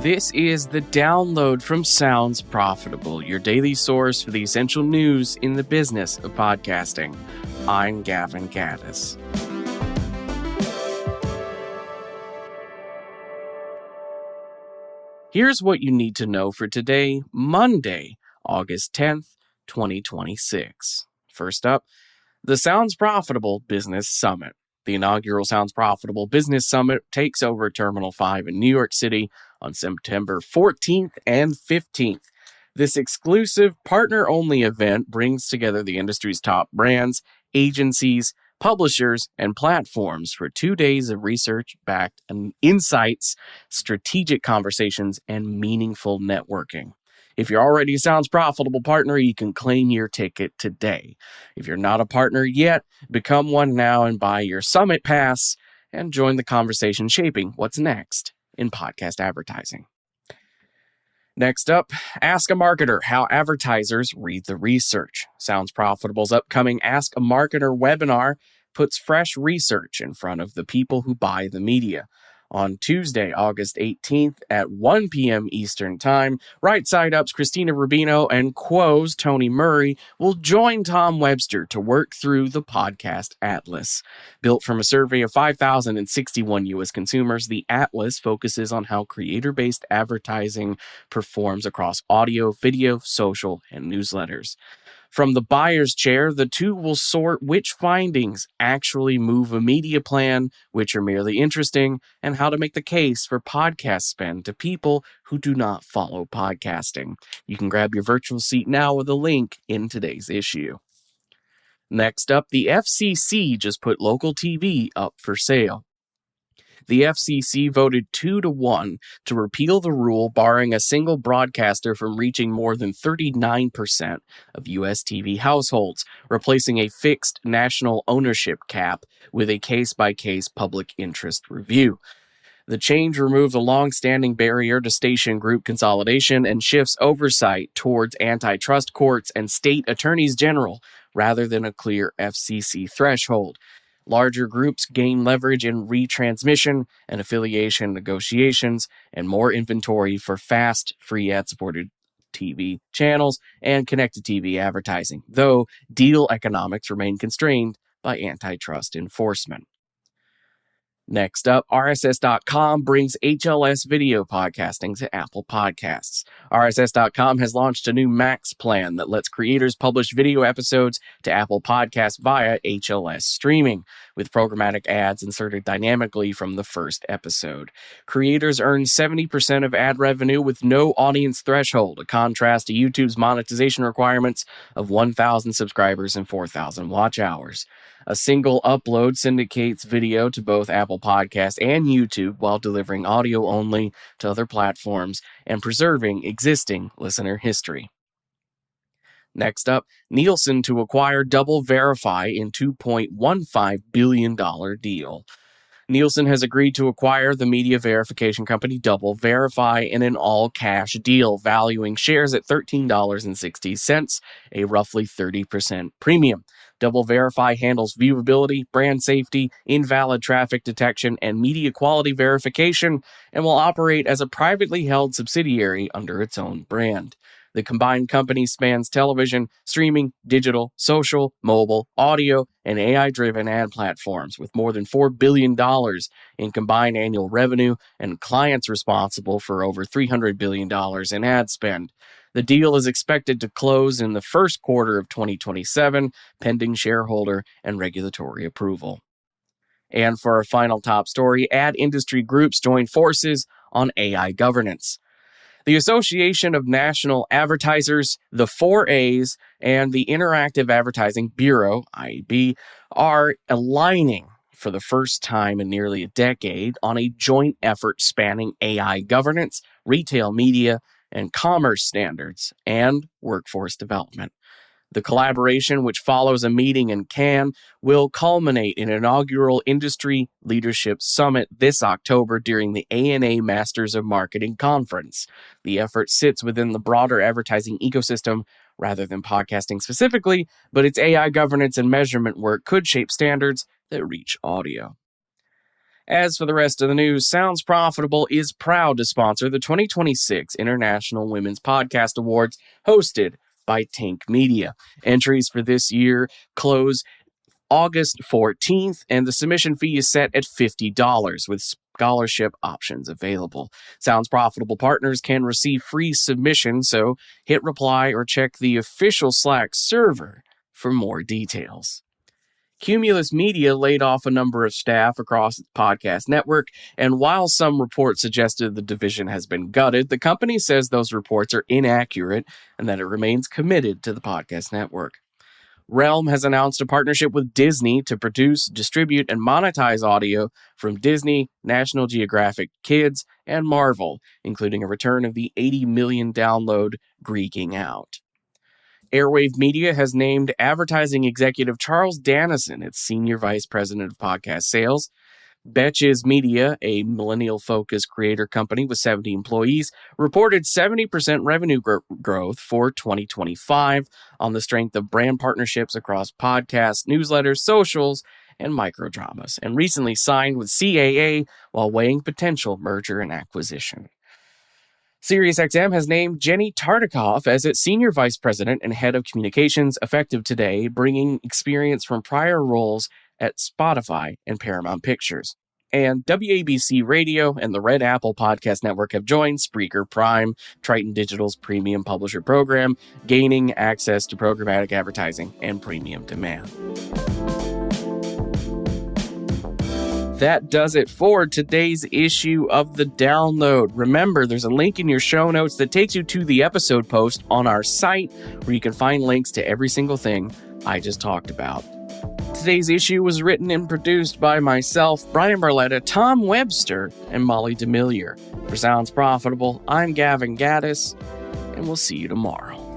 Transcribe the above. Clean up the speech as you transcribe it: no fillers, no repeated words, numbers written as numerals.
This is the download from Sounds Profitable, your daily source for the essential news in the business of podcasting. I'm Gavin Gaddis. Here's what you need to know for today, Monday, August 10th, 2026. First up, the Sounds Profitable Business Summit. The inaugural Sounds Profitable Business Summit takes over Terminal 5 in New York City on September 14th and 15th. This exclusive partner-only event brings together the industry's top brands, agencies, publishers, and platforms for 2 days of research-backed insights, strategic conversations, and meaningful networking. If you're already a Sounds Profitable partner, you can claim your ticket today. If you're not a partner yet, become one now and buy your Summit Pass and join the conversation shaping what's next in podcast advertising. Next up, Ask a Marketer, how advertisers read the research. Sounds Profitable's upcoming Ask a Marketer webinar puts fresh research in front of the people who buy the media. On Tuesday, August 18th at 1 p.m. Eastern Time, Right Side Up's Krystina Rubino and Quo's Tony Murray will join Tom Webster to work through the podcast Atlas. Built from a survey of 5,061 U.S. consumers, the Atlas focuses on how creator-based advertising performs across audio, video, social, and newsletters. From the buyer's chair, the two will sort which findings actually move a media plan, which are merely interesting, and how to make the case for podcast spend to people who do not follow podcasting. You can grab your virtual seat now with a link in today's issue. Next up, the FCC just put local TV up for sale. The FCC voted 2-1 to repeal the rule barring a single broadcaster from reaching more than 39% of U.S. TV households, replacing a fixed national ownership cap with a case-by-case public interest review. The change removes a long-standing barrier to station group consolidation and shifts oversight towards antitrust courts and state attorneys general rather than a clear FCC threshold. Larger groups gain leverage in retransmission and affiliation negotiations and more inventory for fast, free ad-supported TV channels and connected TV advertising, though deal economics remain constrained by antitrust enforcement. Next up, RSS.com brings HLS video podcasting to Apple Podcasts. RSS.com has launched a new Max plan that lets creators publish video episodes to Apple Podcasts via HLS streaming, with programmatic ads inserted dynamically from the first episode. Creators earn 70% of ad revenue with no audience threshold, a contrast to YouTube's monetization requirements of 1,000 subscribers and 4,000 watch hours. A single upload syndicates video to both Apple Podcasts and YouTube while delivering audio only to other platforms and preserving existing listener history. Next up, Nielsen to acquire DoubleVerify in $2.15 billion deal. Nielsen has agreed to acquire the media verification company DoubleVerify in an all-cash deal, valuing shares at $13.60, a roughly 30% premium. DoubleVerify handles viewability, brand safety, invalid traffic detection, and media quality verification, and will operate as a privately held subsidiary under its own brand. The combined company spans television, streaming, digital, social, mobile, audio, and AI-driven ad platforms with more than $4 billion in combined annual revenue and clients responsible for over $300 billion in ad spend. The deal is expected to close in the first quarter of 2027, pending shareholder and regulatory approval. And for our final top story, ad industry groups join forces on AI governance. The Association of National Advertisers, the 4As, and the Interactive Advertising Bureau, IAB, are aligning for the first time in nearly a decade on a joint effort spanning AI governance, retail media, and commerce standards, and workforce development. The collaboration, which follows a meeting in Cannes, will culminate in an inaugural industry leadership summit this October during the ANA Masters of Marketing Conference. The effort sits within the broader advertising ecosystem rather than podcasting specifically, but its AI governance and measurement work could shape standards that reach audio. As for the rest of the news, Sounds Profitable is proud to sponsor the 2026 International Women's Podcast Awards hosted by Tink Media. Entries for this year close August 14th, and the submission fee is set at $50 with scholarship options available. Sounds Profitable partners can receive free submission, so hit reply or check the official Slack server for more details. Cumulus Media laid off a number of staff across its podcast network, and while some reports suggested the division has been gutted, the company says those reports are inaccurate and that it remains committed to the podcast network. Realm has announced a partnership with Disney to produce, distribute, and monetize audio from Disney, National Geographic Kids, and Marvel, including a return of the 80 million download Greeking Out. Airwave Media has named advertising executive Charles Dannison its Senior Vice President of Podcast Sales. Betches Media, a millennial-focused creator company with 70 employees, reported 70% revenue growth for 2025 on the strength of brand partnerships across podcasts, newsletters, socials, and microdramas, and recently signed with CAA while weighing potential merger and acquisition. SiriusXM has named Jenny Tartikoff as its Senior Vice President and Head of Communications effective today, bringing experience from prior roles at Spotify and Paramount Pictures. And WABC Radio and the Red Apple Podcast Network have joined Spreaker Prime, Triton Digital's premium publisher program, gaining access to programmatic advertising and premium demand. That does it for today's issue of The Download. Remember, there's a link in your show notes that takes you to the episode post on our site where you can find links to every single thing I just talked about. Today's issue was written and produced by myself, Brian Barletta, Tom Webster, and Molly DeMillier. For Sounds Profitable, I'm Gavin Gaddis, and we'll see you tomorrow.